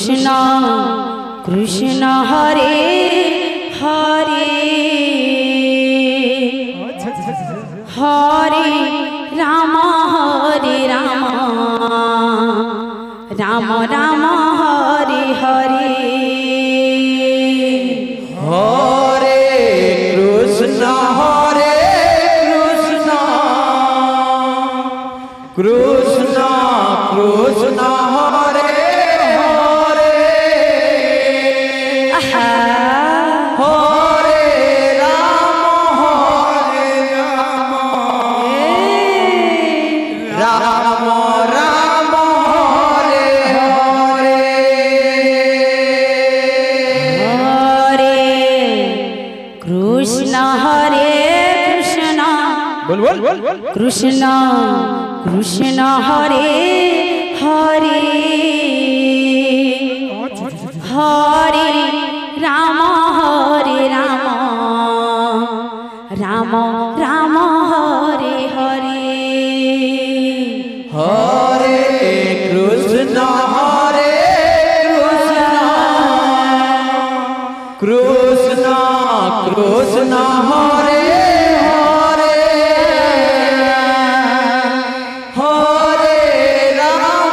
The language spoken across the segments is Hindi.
कृष्ण कृष्ण हरे हरे हरे राम राम राम हरे हरे हरे कृष्ण कृष्ण कृष्ण हरे हरे हरे राम राम राम हरे हरे हरे कृष्ण बोल बोल बोल कृष्ण कृष्ण हरे हरे हरे राम राम राम हरे हरे हरे कृष्ण कृष्ण कृष्ण हरे हरे हरे राम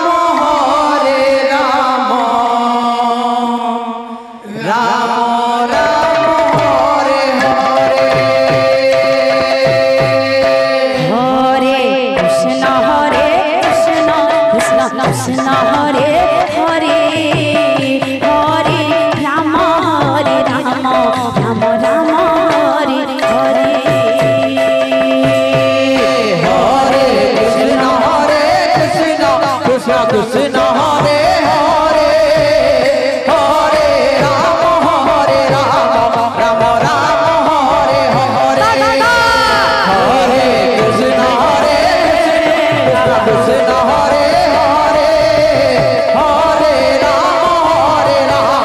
राम राम हरे हरे हरे कृष्ण कृष्ण कृष्ण हरे हरे हरे राम राम राम राम हरे हरे हरे कृष्ण कृष्ण कृष्ण हरे हरे हरे राम राम राम हरे हरे हरे कृष्ण कृष्ण हरे हरे हरे राम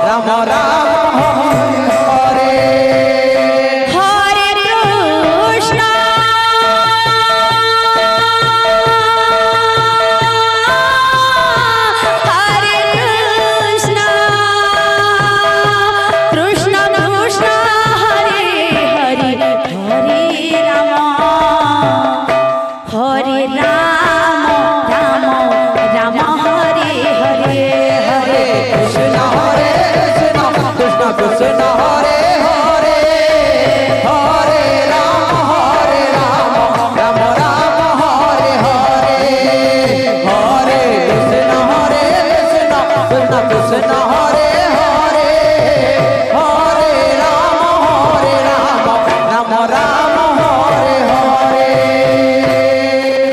राम राम हरे हरे कृष्ण कृष्ण कृष्ण हरे हरे हरे राम राम राम हरे हरे हरे कृष्ण कृष्ण कृष्ण हरे हरे हरे राम राम राम हरे हरे हरे कृष्ण कृष्ण हरे हरे हरे राम राम राम हरे हरे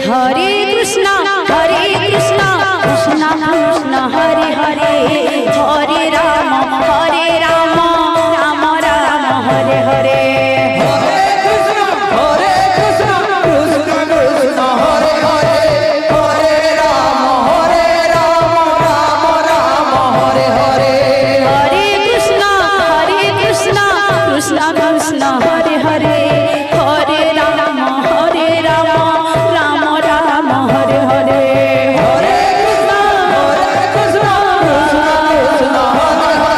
हरे कृष्ण कृष्ण कृष्ण हरे हरे हरे राम राम राम हरे हरे हरे कृष्ण कृष्ण कृष्ण हरे हरे हरे राम राम राम हरे हरे हरे कृष्ण कृष्ण कृष्ण हरे हरे हरे राम राम राम हरे हरे हरे कृष्ण कृष्ण कृष्ण हरे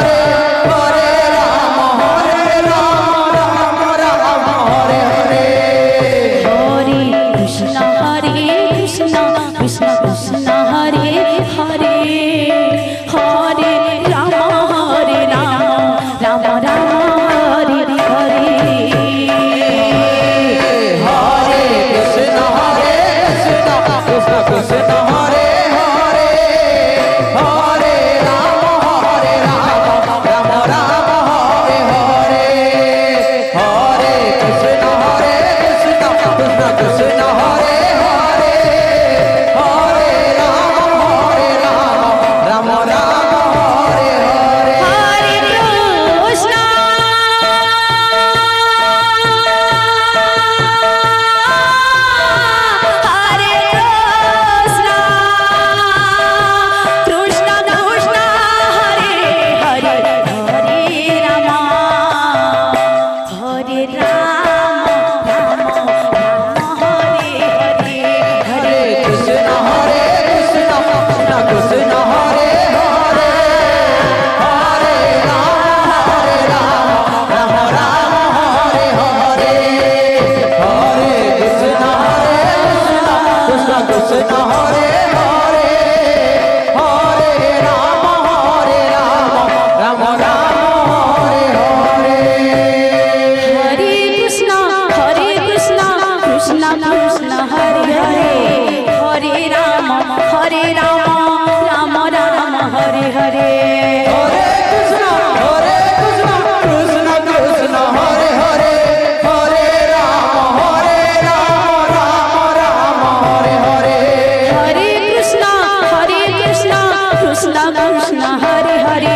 कृष्ण हरे हरे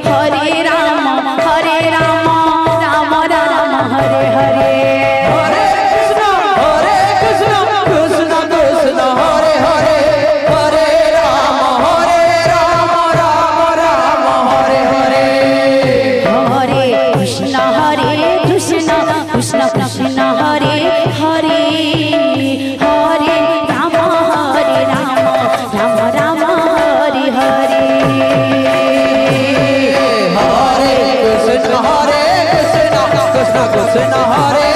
हरे राम राम राम हरे हरे हरे कृष्ण कृष्ण कृष्ण हरे हरे हरे राम राम राम हरे हरे हरे कृष्ण कृष्ण कृष्ण हरे हरे हरे राम राम राम हरे हरे हरे कृष्ण कृष्ण कृष्ण हरे